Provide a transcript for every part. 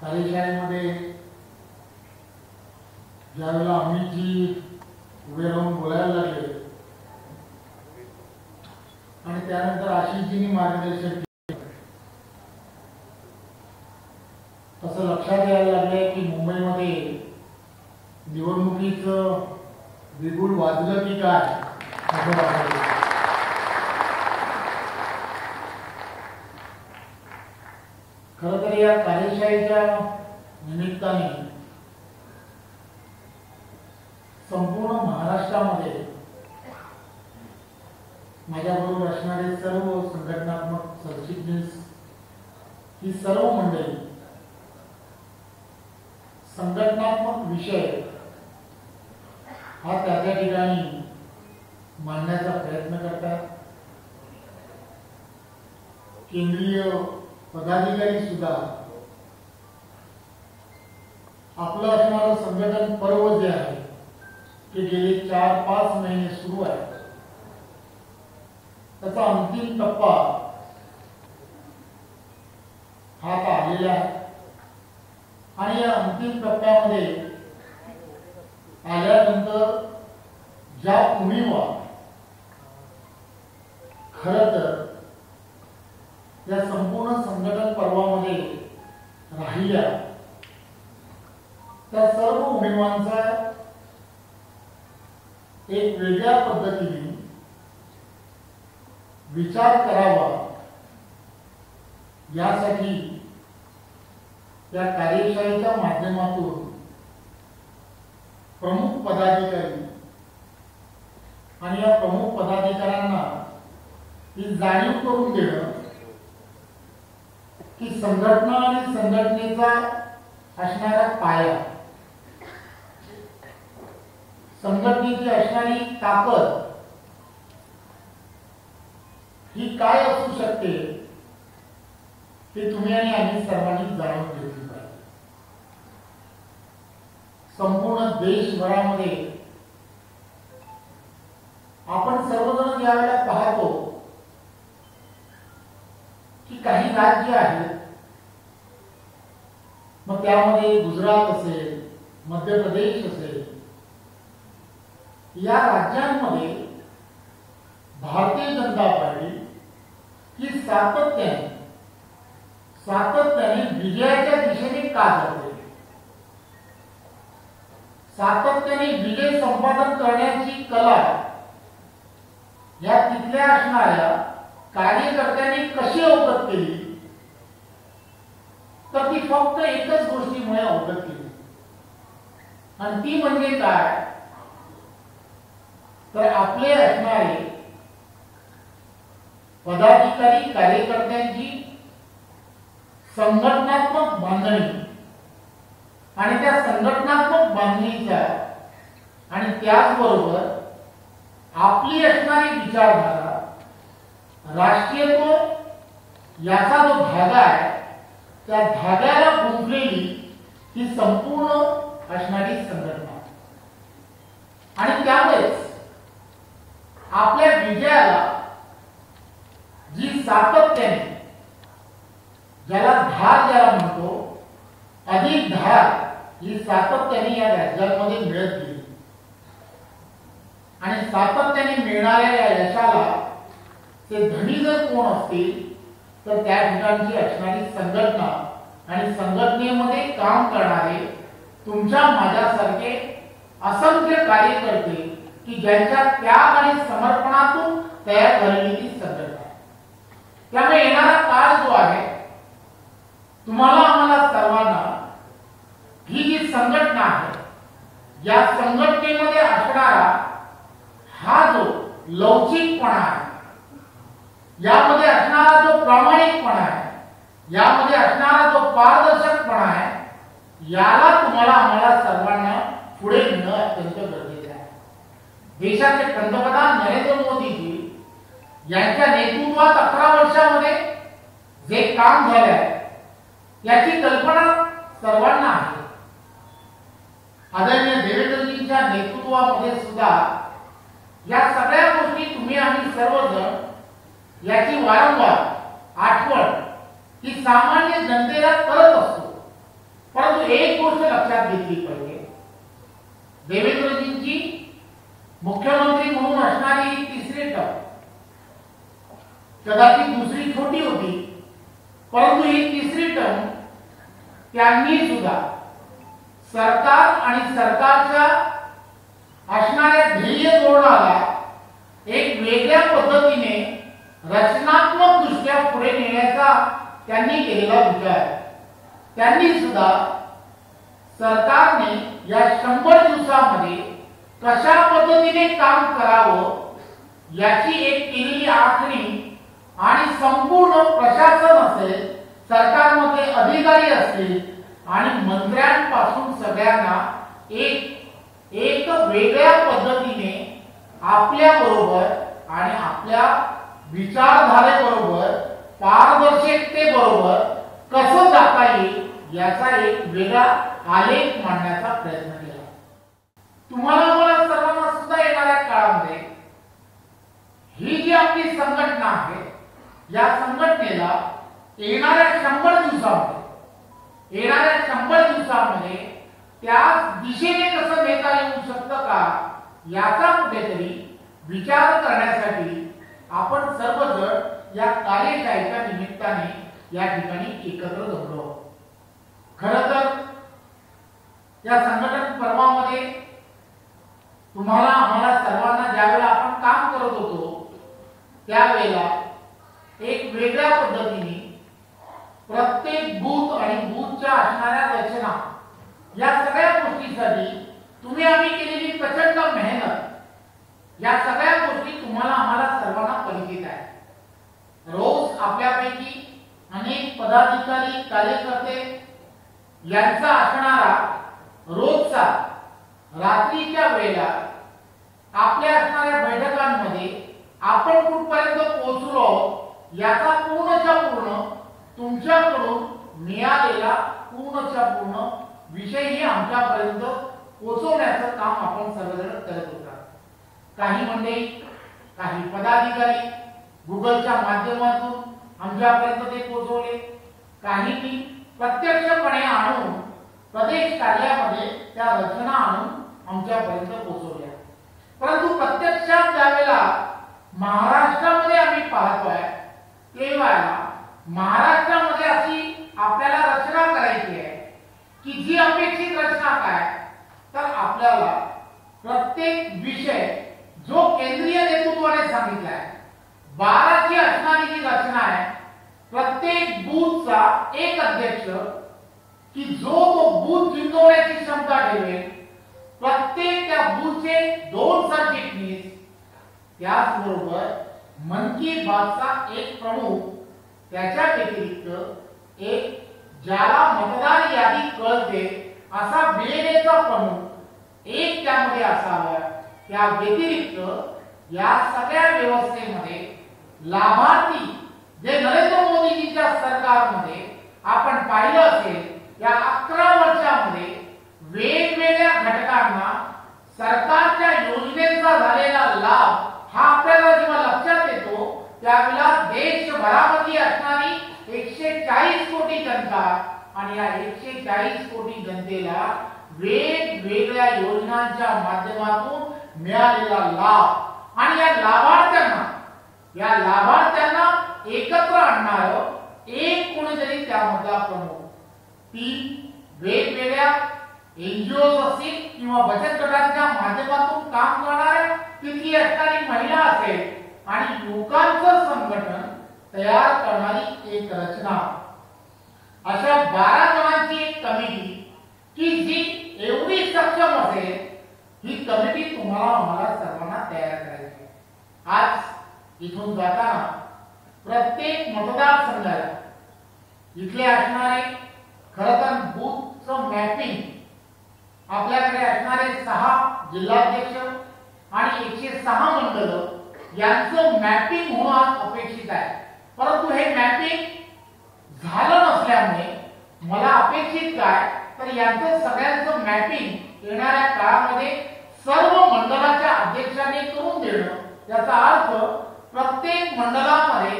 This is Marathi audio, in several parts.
कार्यशाळेमध्ये ज्यावेळेला अमितजी उभे राहून बोलायला लागले आणि त्यानंतर आशिषजींनी मार्गदर्शन केले, असं लक्षात यायला लागले की मुंबईमध्ये निवडणुकीचं बिगुल वाजलं की काय असं वाटलं। खरं तर या कार्यशाळेच्या निमित्ताने संपूर्ण महाराष्ट्रामध्ये माझ्याबरोबर असणारे सर्व संघटनात्मक सरचिटणीस ही सर्व मंडळी संघटनात्मक विषय हा त्या ठिकाणी मांडण्याचा प्रयत्न करतात। केंद्रीय पदाधिकारी सुद्धा आपलं असणारं संघटन पर्व जे आहे ते गेले 4-5 महिने सुरू आहे, त्याचा अंतिम टप्पा हा आता आलेला आहे आणि या अंतिम टप्प्यामध्ये आल्यानंतर ज्या उणीवा खरं तर या संपूर्ण संघटन पर्वामध्ये राहिल्या त्या सर्व उणीवांचा एक वेगळ्या पद्धतीने विचार करावा यासाठी या कार्यशाळेच्या माध्यमातून प्रमुख पदाधिकारी आणि या प्रमुख पदाधिकाऱ्यांना ही जाणीव करून देणं की संघटना आणि संघटनेचा असणारा पाया, संघटनेची असणारी ताकद ही काय असू शकते हे तुम्ही आणि आम्ही सर्वांनी जाणून घेतली पाहिजे। संपूर्ण देशभरामध्ये आपण सर्वजण यावेळेला पाहतो की काही राज्य आहेत, मग त्यामध्ये गुजरात असेल, मध्य प्रदेश असेल, या राज्यांमध्ये भारतीय जनता पार्टी ही सातत्याने विजयाच्या दिशेने का जाते, सातत्याने विजय संपादन करण्याची कला या तिथल्या असणाऱ्या कार्यकर्त्यांनी कशी अवगत केली, तर ती फक्त एकच गोष्टीमुळे अवगत केली आणि ती म्हणजे काय, तर आपले असणारे पदाधिकारी कार्यकर्त्यांची संघटनात्मक बांधणी आणि त्या संघटनात्मक बांधणीचा आणि त्याचबरोबर आपली असणारी विचारधारा, राष्ट्रीयत्व याचा जो धागा आहे त्या धाग्याला गुंफलेली ही संपूर्ण असणारी संघटना आणि त्यामुळेच आपल्या विजयाला जी सातत्याने, ज्याला धार ज्याला म्हणतो, अधिक धार ही सातत्याने या राज्यांमध्ये मिळत गेली आणि सातत्याने मिळणाऱ्या या यशाला ते धनी जर कोण असतील तर त्या ठिकाणची असणारी संघटना आणि संघटनेमध्ये काम करणारे तुमच्या माझ्यासारखे असंख्य कार्यकर्ते की ज्यांच्या त्याग आणि समर्पणातून तयार झालेली ती संघटना। त्यामुळे येणारा काळ जो आहे तुम्हाला आम्हाला सर्वांना ही जी संघटना आहे या संघटनेमध्ये असणारा हा जो लवचिकपणा आहे, यामध्ये असणारा जो प्रामाणिकपणा आहे, यामध्ये असणारा जो पारदर्शकपणा आहे, याला तुम्हाला आम्हाला सर्वांना पुढे नेणं अत्यंत गरजेचं आहे। देशाचे पंतप्रधान नरेंद्र मोदीजी यांच्या नेतृत्वात 11 वर्षामध्ये जे काम झालंय याची कल्पना सर्वांना आहे। आदरणीय देवेंद्रजींच्या नेतृत्वामध्ये सुद्धा या सगळ्या गोष्टी तुम्ही आम्ही सर्वजण याची वारंवार आठवण ही सामान्य जनतेला करत असतो एक गोष्ट लक्षात घेतली पाहिजे, देवेंद्रजींची मुख्यमंत्री म्हणून असणारी ही तिसरी टर्म, कदाचित दुसरी छोटी होती, परंतु ही तिसरी टर्म त्यांनी सुद्धा सरकार आणि सरकारच्या असणाऱ्या ध्येय धोरणाला एक वेगळ्या पद्धतीने रचनात्मक दृष्ट्या पुढे नेण्याचा त्यांनी केलेला विचार। त्यांनी सुद्धा सरकारने या 100 दिवसांमध्ये कशा पद्धतीने काम करावं याची एक केलेली आखणी आणि संपूर्ण प्रशासन असेल, सरकारमध्ये अधिकारी असतील आणि मंत्र्यांपासून सगळ्यांना एक वेगळ्या पद्धतीने आपल्या बरोबर आणि आपल्या विचारधारेबरोबर पारदर्शकतेबरोबर कसं जाता येईल याचा एक वेगळा आलेख मांडण्याचा प्रयत्न केला। तुम्हाला मला सर्वांना सुद्धा येणाऱ्या काळामध्ये ही जी आपली संघटना आहे, या संघटनेला येणाऱ्या 100 दिवसांमध्ये त्या दिशेने कसं नेता येऊ शकतं का याचा कुठेतरी विचार करण्यासाठी आपण सर्वजण या कार्यशाळेच्या निमित्ताने या ठिकाणी एकत्र जमलो। खरं तर या संघटन पर्वामध्ये तुम्हाला आम्हाला सर्वांना ज्यावेळेला आपण काम करत होतो त्यावेळेला एक वेगळ्या पद्धतीने प्रत्येक बूथ आणि बूथच्या असणाऱ्या रचना या सगळ्या गोष्टीसाठी तुम्ही आम्ही केलेली प्रचंड मेहनत, या सगळ्या गोष्टी तुम्हाला आम्हाला सर्वांना परिचित आहे। रोज आपल्यापैकी अनेक पदाधिकारी कार्यकर्ते यांचा असणारा रोजचा रात्रीच्या वेळेला आपल्या असणाऱ्या बैठकांमध्ये आपण कुठपर्यंत पोहोचलो याचा पूर्णच्या पूर्ण तुमच्याकडून मिळालेला पूर्णच्या पूर्ण विषयही आमच्यापर्यंत पोहोचवण्याचं काम आपण सर्वजण करत होता। काही मंडळी, काही पदाधिकारी गुगलच्या माध्यमातून आमच्यापर्यंत ते पोहोचवले, काहींनी प्रत्यक्षपणे आणून प्रदेश कार्यामध्ये त्या रचना आणून आमच्यापर्यंत पोहोचवल्या। परंतु प्रत्यक्षात ज्यावेळेला महाराष्ट्रामध्ये आम्ही पाहतोय तेव्हा महाराष्ट्रामध्ये अशी आपल्याला रचना करायची आहे की जी अपेक्षित रचना काय, तर आपल्याला प्रत्येक विषय जो केंद्रीय नेतृत्वाने सांगितला आहे 12 ची असणारी जी रचना आहे, प्रत्येक बूथचा एक अध्यक्ष की जो तो बूथ जिंकवण्याची क्षमता ठेवेल, प्रत्येक त्या बूथचे 2 सरचिटणीस, त्याचबरोबर मन की बातचा एक प्रमुख, त्याच्या व्यतिरिक्त एक ज्याला मतदार यादी कळते असा बीएलएचा प्रमुख एक त्यामध्ये असावा। त्या व्यतिरिक्त या सगळ्या व्यवस्थेमध्ये लाभार्थी जे नरेंद्र मोदीजींच्या सरकारमध्ये आपण पाहिलं असेल, या 11 वर्षामध्ये वेगवेगळ्या घटकांना सरकारच्या योजनेचा झालेला लाभ हा आपल्याला जेव्हा लक्षात येतो त्यावेळेला देशभरामध्ये असणारी 140 कोटी जनता आणि या 140 कोटी जनतेला वेगवेगळ्या योजनांच्या माध्यमातून मिळालेला लाभ आणि या लाभार्थ्यांना एकत्र आणणारं एक कोणीतरी त्यामधला प्रमुख, 3 वेगवेगळ्या एनजीओ असतील किंवा बचत गटांच्या माध्यमातून काम करणाऱ्या तिथली असणारी महिला असेल आणि युवकांचं संघटन तयार करणारी एक रचना, अशा 12 जणांची एक कमिटी की जी एवढी सक्षम असेल, ही कमिटी तुम्हाला आम्हाला सर्वांना तयार करायची। आज इथून जाताना प्रत्येक मतदारसंघाला इथले असणारे खरं तर बूथचं मॅपिंग, आपल्याकडे असणारे 6 जिल्हाध्यक्ष आणि 106 मंडळ यांचं मॅपिंग होणं अपेक्षित आहे। परंतु हे मॅपिंग झालं नसल्यामुळे मला अपेक्षित काय, तर यांचं सगळ्यांचं मॅपिंग येणाऱ्या काळामध्ये सर्व मंडळाच्या अध्यक्षांनी करून देणं, याचा अर्थ प्रत्येक मंडळामध्ये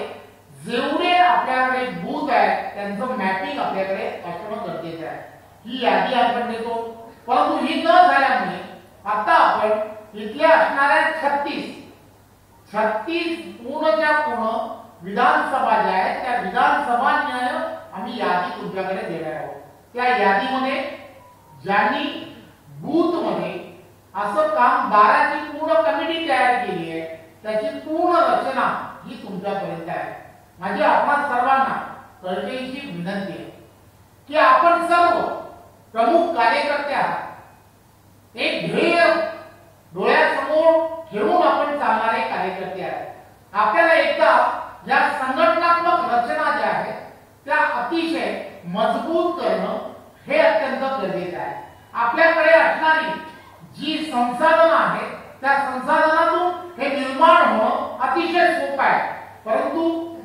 जेवढे आपल्याकडे बूथ आहेत त्यांचं मॅपिंग आपल्याकडे असणं गरजेचं आहे। ही यादी आपण देतो, परंतु ही न झाल्यामुळे आता आपण इथल्या असणाऱ्या 36 पूर्णच्या पूर्ण विधानसभा ज्या आहेत त्या विधानसभांनी आम्ही यादी तुमच्याकडे देणार आहोत. त्या यादीमध्ये ज्यांनी बूथ मध्ये असं काम 12ची पूर्ण कमिटी तयार केली आहे त्याची पूर्ण रचना ही तुमच्यापर्यंत आहे. माझी आपणा सर्वांना कळकळीची विनंती आहे की आपण सर्व प्रमुख कार्यकर्ते आहात. एक ध्येय डोळ्यासमोर ठेवून आपण चालणारे कार्यकर्ते आहेत. आपल्याला एकदा या संघटनात्मक रचना ज्या आहेत त्या अतिशय मजबूत करणं हे अत्यंत गरजेचं आहे. आपल्याकडे असणारी जी संसाधनं आहेत त्या संसाधनातून हे निर्माण होणं अतिशय सोपं आहे, परंतु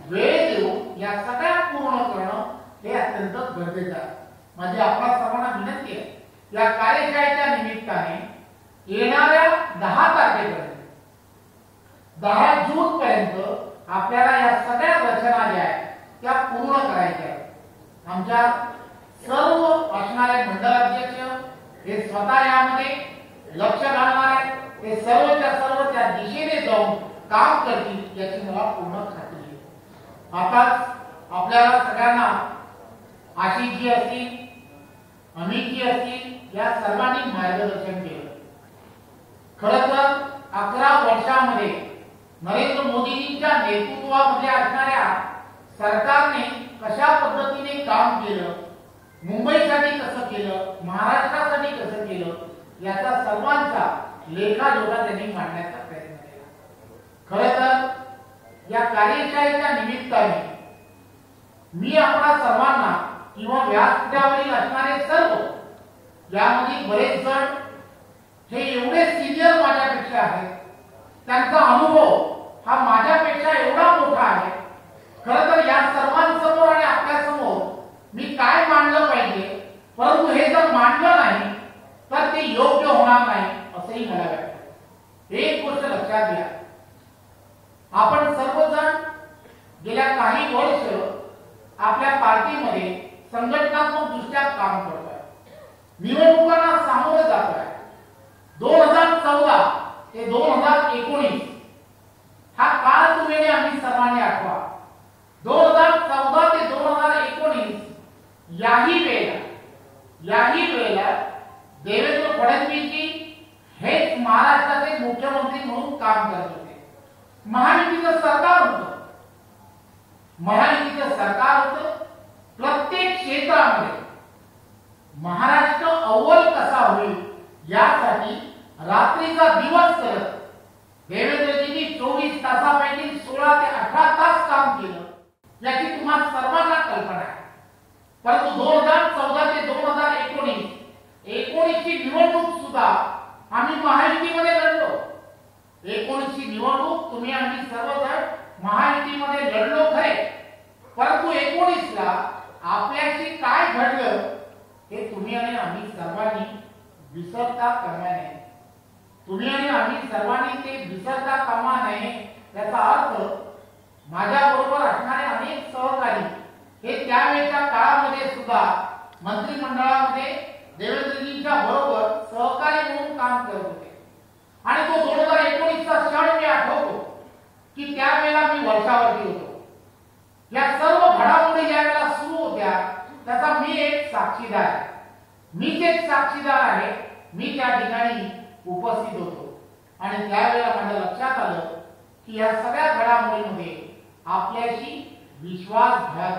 वेळ देऊन या सगळ्या पूर्ण करणं हे अत्यंत गरजेचं आहे. माझी आपल्या सर्वांना विनंती आहे या कार्यशाळेच्या निमित्ताने येणाऱ्या 10 तारखेपर्यंत 10 जून पर्यंत आपल्याला या सगळ्या रचना ज्या आहेत त्या पूर्ण करायच्या आहेत. आमच्या सर्व असणारे मंडळाध्यक्ष हे स्वतः यामध्ये लक्ष घालणार आहेत. ते सर्वच्या सर्व त्या दिशेने जाऊन काम करतील याची मला पूर्ण खात्री आहे. आताच आपल्याला सगळ्यांना आशिषजी असतील, अमितजी असतील या सर्वांनी मार्गदर्शन केलं. खरं तर 11 वर्षांमध्ये नरेंद्र मोदींच्या नेतृत्वामध्ये असणाऱ्या सरकारने कशा पद्धतीने काम केलं, मुंबईसाठी कसं केलं, महाराष्ट्रासाठी कसं केलं याचा सर्वांचा लेखाजोखा त्यांनी मांडण्याचा प्रयत्न केला. खरं तर या कार्यशाळेच्या निमित्ताने मी आपल्या सर्वांना किंवा व्यासपीठावरील असणारे सर्व यामध्ये बरेच जण हे एवढे सिनियर माझ्यापेक्षा आहेत, त्यांचा अनुभव हा माझ्यापेक्षा एवढा मोठा आहे. खरं तर या सर्वांसमोर आणि आपल्या समोर मी काय मांडलं पाहिजे, परंतु हे जर मांडलं नाही तर ते योग्य होणार नाही असंही मला वाटतं. एक गोष्ट लक्षात घ्या, आपण सर्वजण गेल्या काही वर्ष आपल्या पार्टीमध्ये संघटनात्मक दृष्ट्या काम करतोय, निवडणुकांना सामोरे जातोय. 2014 ते 2019 हा काळ तुम्ही आम्ही सर्वांनी आठवा. 2014 ते 2019 याही वेळेला देवेंद्र फडणवीसजी हेच महाराष्ट्राचे मुख्यमंत्री म्हणून काम करत होते. महायुतीचं सरकार होतं. प्रत्येक क्षेत्रामध्ये महाराष्ट्र अव्वल कसा होईल यासाठी रात्रीचा दिवस करत देवेंद्रजींनी 24 तासापैकी 16 ते 18 तास काम केलं याची तुम्हाला सर्वांना कल्पना आहे. परंतु 2014 ते 2019 ची निवडणूक सुद्धा आम्ही महायुतीमध्ये लढलो. 19 ची निवडणूक तुम्ही आम्ही सर्वजण महायुतीमध्ये लढलो खरे, परंतु 19 ला आपल्याशी काय घडलं हे तुम्ही आणि आम्ही सर्वांनी विसरता कामा नये. तुम्ही आणि आम्ही सर्वांनी ते विसरता कामा नये याचा अर्थ माझ्याबरोबर असणारे अनेक सहकारी हे त्यावेळेच्या काळामध्ये सुद्धा मंत्रिमंडळामध्ये देवेंद्रजींच्या बरोबर सहकारी म्हणून काम करत होते. आणि तो 2019चा क्षण मी आठवतो की त्यावेळेला मी वर्षावरती होतो. या सर्व घडामोडी ज्या वेळेला सुरू होत्या त्याचा मी एक साक्षीदार आहे. मीच एक साक्षीदार आहे. मी त्या ठिकाणी उपस्थित होतो आणि त्यावेळेला माझ्या लक्षात आलं की या सगळ्या घडामोडीमध्ये आपल्याशी विश्वासघात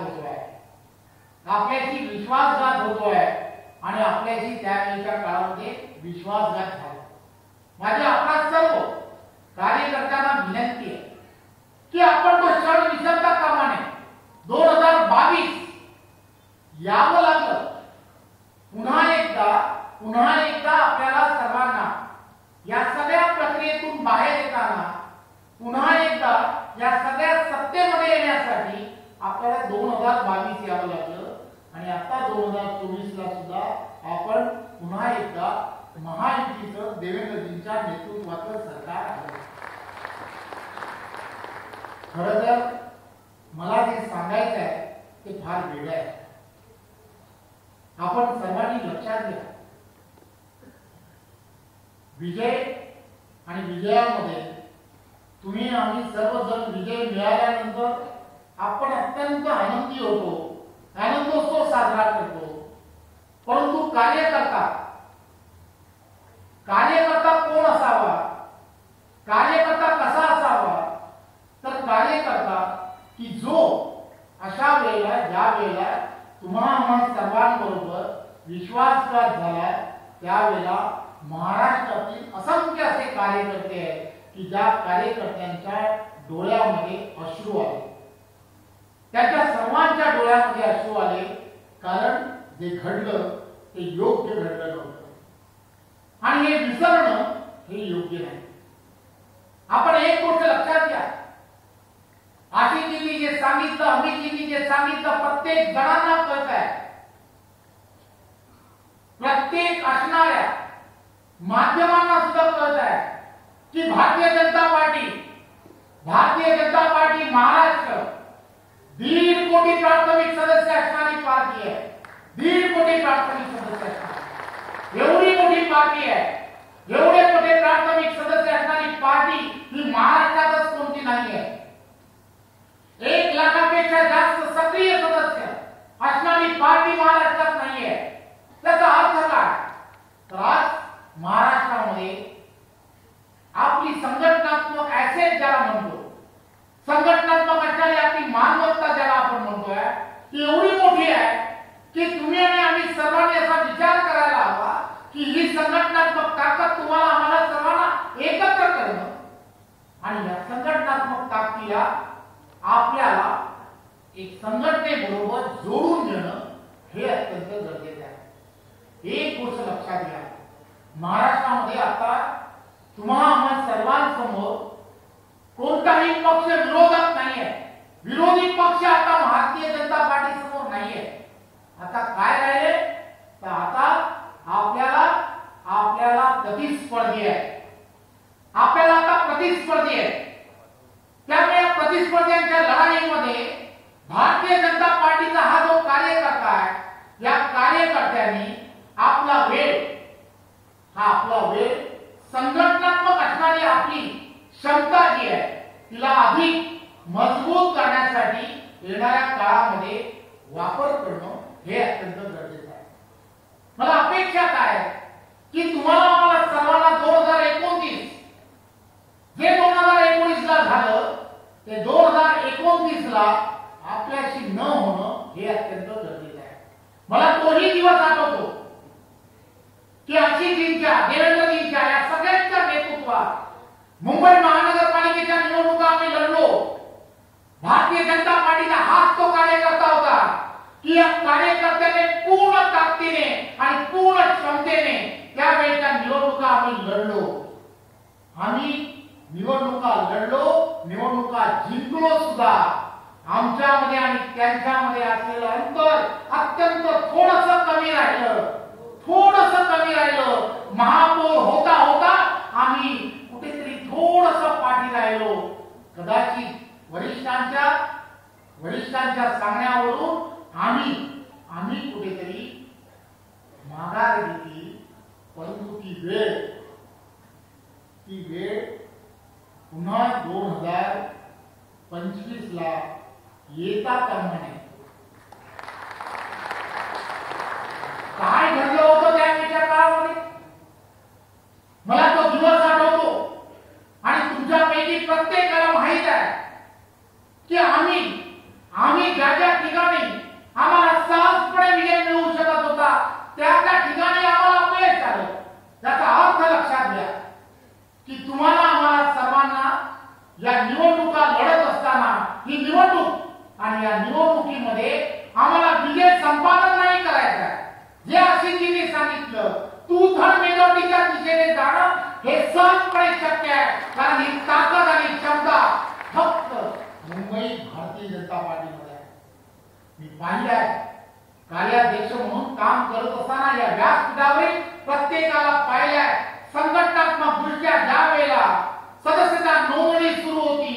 होतोय आणि आपल्याशी त्यावेळेच्या काळामध्ये विश्वासघात झाला. माझी आपल्या सर्व कार्यकर्त्यांना विनंती आहे की आपण तो क्षण विसरता कामा नये. 2022 यावं लागलं. पुन्हा एकदा आपल्याला सर्वांना या सगळ्या प्रक्रियेतून बाहेर येताना पुन्हा एकदा या सगळ्या सत्तेमध्ये येण्यासाठी आपल्याला 2022 यावं लागलं आणि आता 2024 ला सुद्धा आपण पुन्हा एकदा महायुतीचं देवेंद्रजींच्या नेतृत्वाचं सरकार आहे. खरं तर मला जे सांगायचं आहे ते फार वेगळं आहे. आपण सर्वांनी लक्षात घ्या, विजय आणि विजयामध्ये तुम्ही आम्ही सर्वजण विजय मिळाल्यानंतर आपण अत्यंत आनंदी होतो, आनंदोत्सव साजरा करतो. परंतु कार्यकर्ता कोण असावा, कार्यकर्ता कसा असावा, तर कार्यकर्ता की जो अशा वेळेला ज्या वेळेला तुम्हा सर्वांबरोबर विश्वासघात झाला त्यावेळेला महाराष्ट्रातील असंख्य असे कार्यकर्ते आहेत की ज्या कार्यकर्त्यांच्या डोळ्यामध्ये अश्रू आले, त्याच्या सर्वांच्या डोळ्यामध्ये अश्रू आले, कारण जे घडलं ते योग्य घडलं नव्हतं आणि हे विसरणं हे योग्य नाही. आपण एक गोष्ट लक्षात घ्या, आशिषजींनी जे सांगितलं, अमितजींनी जे सांगितलं, प्रत्येक जणांना कळत आहे, प्रत्येक असणाऱ्या माध्यमांना सुद्धा कळत आहे की भारतीय जनता पार्टी महाराष्ट्र 1.5 कोटी प्राथमिक सदस्य असणारी पार्टी आहे. 1.5 कोटी प्राथमिक सदस्य असणारी एवढी मोठी पार्टी आहे. एवढे मोठे प्राथमिक सदस्य असणारी पार्टी ही महाराष्ट्रातच कोणती नाही आहे. 1 लाखापेक्षा जास्त सक्रिय सदस्य असणारी पार्टी महाराष्ट्रात नाही आहे. त्याचा अर्थ काय, तर आज महाराष्ट्रामध्ये आपली संघटनात्मक ऍसेट ज्याला म्हणतो, संघटनात्मक असणारी आपली मालमत्ता ज्याला आपण म्हणतोय, ती एवढी मोठी आहे की तुम्ही आणि आम्ही सर्वांनी असा विचार करायला हवा की ही संघटनात्मक ताकद तुम्हाला आम्हाला सर्वांना एकत्र करणं आणि या संघटनात्मक ताकदीला आपल्याला एक संघटनेबरोबर जोडून घेणं हे अत्यंत गरजेचं आहे. एक गोष्ट लक्षात घ्या, महाराष्ट्रामध्ये आता तुम्हाला आम्हा सर्वांसमोर कोणताही पक्ष विरोधात नाहीये. विरोधी पक्ष आता भारतीय जनता पार्टी समोर नाहीये. आता काय राहिले, तर आता आपल्याला प्रतिस्पर्धी आहे. आपल्याला आता प्रतिस्पर्धी आहे. त्यामुळे या प्रतिस्पर्ध्यांच्या लढाईमध्ये भारतीय जनता पार्टीचा हा जो कार्यकर्ता आहे, या कार्यकर्त्यांनी आपला वेळ संघटनात्मक असणारी आपली क्षमता जी आहे तिला अधिक मजबूत करण्यासाठी येणाऱ्या काळामध्ये वापर करणं हे अत्यंत गरजेचं आहे. मला अपेक्षा काय की तुम्हाला आम्हाला सर्वांना 2029 जे 2019 ला झालं ते 2029 ला आपल्याशी न होणं हे अत्यंत गरजेचं आहे. मला तोही दिवस आठवतो की आशिषजींच्या, देवेंद्रजींच्या या सगळ्यांच्या नेतृत्वात मुंबई महानगरपालिकेच्या निवडणुका आम्ही लढलो. भारतीय जनता पार्टीचा हाच तो कार्यकर्ता होता की या कार्यकर्त्याने पूर्ण ताकदीने आणि पूर्ण क्षमतेने त्यावेळेच्या निवडणुका आम्ही लढलो. आम्ही निवडणुका लढलो, निवडणुका जिंकलो सुद्धा. आमच्यामध्ये आणि त्यांच्यामध्ये असलेलं अंतर अत्यंत थोडंसं कमी राहिलं. महापौर होता होता आम्ही कुठेतरी थोडंसं पाठी राहिलो. कदाचित वरिष्ठांच्या सांगण्यावरून आम्ही कुठेतरी माघार घेतली. परंतु ती वेळ पुन्हा 2025 ला येता कामा नये. काय घडलं होतं त्यावेळेच्या काळामध्ये मला तो दिवस आठवतो आणि तुमच्यापैकी प्रत्येकाला माहित आहे की आम्ही ज्या ठिकाणी आम्हाला सहजपणे विजय मिळू शकत होता त्या ठिकाणी आम्हाला अपयश आलं. त्याचा अर्थ लक्षात घ्या की तुम्हाला आम्हाला सर्वांना या निवडणुका लढत असताना ही निवडणूक आणि या निवडणुकीमध्ये आम्हाला विजय संपादन नाही करायचा. जे आशिषजींनी सांगितलं, तू धन मेजॉरिटीच्या दिशेने जाणं हे सहजपणे शक्य आहे, कारण ही ताकद आणि क्षमता फक्त मुंबई भारतीय जनता पार्टीमध्ये आहे. मी पाहिलं कार्याध्यक्ष म्हणून काम करत असताना या व्यासपीठावरील प्रत्येकाला पाहिलंय. संघटनात्मक दृष्ट्या ज्या वेळेला सदस्यता नोंदणी सुरू होती,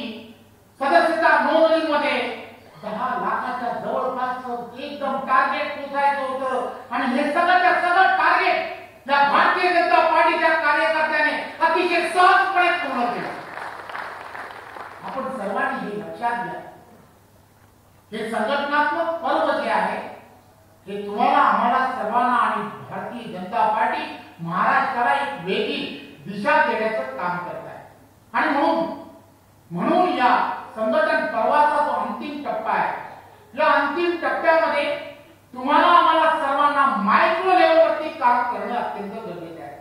सदस्यता नोंदणीमध्ये 10 लाखाच्या जवळपास एकदम टार्गेट पोहोचायचं होतं आणि हे सगळं टार्गेट या भारतीय जनता पार्टीच्या कार्यकर्त्याने अतिशय सहजपणे पूर्ण केलं. आपण सर्वांनी हे लक्षात घ्या. हे संघटनात्मक पर्व जे आहे हे तुम्हाला आम्हाला सर्वांना आणि भारतीय जनता पार्टी महाराष्ट्राला एक वेगळी दिशा देण्याचं काम करत आहे. आणि म्हणून या संघटन पर्वाचा जो अंतिम टप्पा आहे या अंतिम टप्प्यामध्ये तुम्हाला आम्हाला सर्वांना मायक्रो लेवलवरती काम करणं अत्यंत गरजेचं आहे.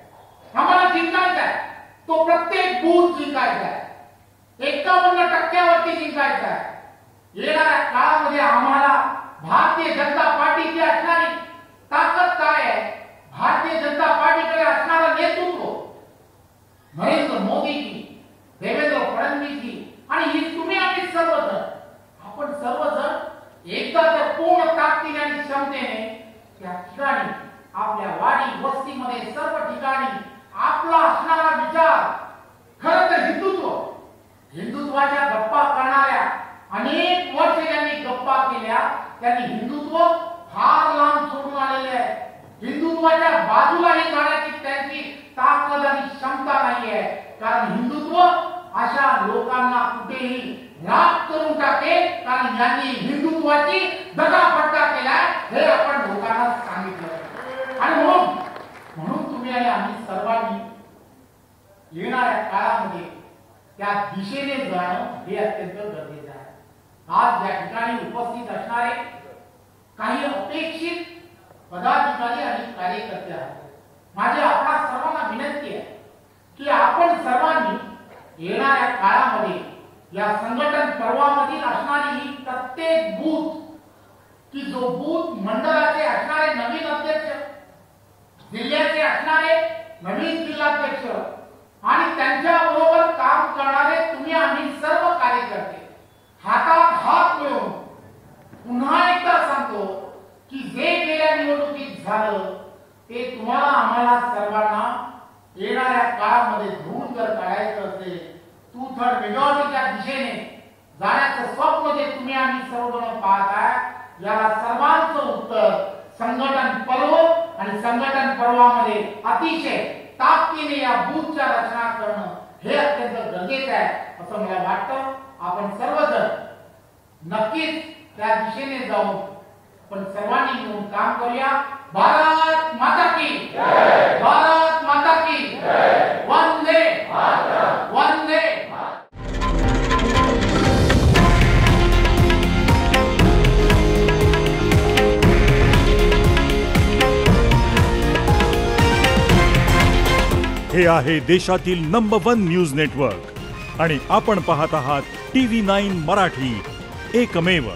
आम्हाला जिंकायचं आहे. तो प्रत्येक बूथ जिंकायचा आहे. 51% जिंकायचा आहे. येणाऱ्या काळामध्ये आम्हाला भारतीय जनता पार्टीची असणारी ताकद काय आहे, भारतीय जनता पार्टीकडे असणारं नेतृत्व नरेंद्र मोदीजी, देवेंद्र फडणवीसजी आणि ही तुम्ही आम्ही सर्वजण आपण सर्वजण एकदा तर पूर्ण ताकदीने आणि क्षमतेने त्या ठिकाणी आपल्या वाडी वस्तीमध्ये सर्व ठिकाणी आपला असणारा विचार खरं तर हिंदुत्वाच्या गप्पा करणाऱ्या अनेक वर्ष ज्यांनी गप्पा केल्या त्यांनी हिंदुत्व फार लांब सोडून आलेले आहे. हिंदुत्वाच्या बाजूलाही जाण्याची त्यांची ताकद आणि क्षमता नाही आहे. कारण हिंदुत्व अशा लोकांना कुठेही राग करून टाकेल. कारण यांनी हिंदुत्वाची दगाफटका केलाय हे आपण लोकांना सांगितलं. आणि म्हणून तुम्ही आणि आम्ही सर्वांनी येणाऱ्या काळामध्ये त्या दिशेने जाणं हे अत्यंत गरजेचं आहे. आज या ठिकाणी उपस्थित असणारे काही अपेक्षित पदाधिकारी आणि कार्यकर्ते आहेत. माझी आपणा सर्वांना विनंती आहे की आपण सर्वांनी येणाऱ्या काळामध्ये या संघटन पर्वामधील असणारी ही प्रत्येक बूथ की जो बूथ मंडळाचे असणारे नवीन अध्यक्ष, जिल्ह्याचे असणारे नवीन जिल्हाध्यक्ष आणि त्यांच्याबरोबर काम करणारे तुम्ही आम्ही सर्व कार्यकर्ते हातात हात मिळवून पुन्हा एकदा सांगतो की जे गेल्या निवडणुकीत झालं ते तुम्हाला आम्हाला सर्वांना येणाऱ्या काळामध्ये धुवून जर काढायचं असेल, 2/3 मेजॉरिटीच्या दिशेने जाण्याचं स्वप्न जे तुम्ही आम्ही सर्वजण पाहताय याला सर्वांचं उत्तर संघटन पर्व आणि संघटन पर्वामध्ये अतिशय ताकदीने या बूथच्या रचना करणं हे अत्यंत गरजेचं आहे असं मला वाटतं. आपण सर्वजण नक्कीच त्या दिशेने जाऊन पण सर्वांनी मिळून काम करूया. भारत माता की जय. भारत माता की जय. वंदे मातरम. वंदे हे आहे देशातील नंबर 1 न्यूज नेटवर्क आणि आपण पाहत आहात TV9 मराठी, एकमेव.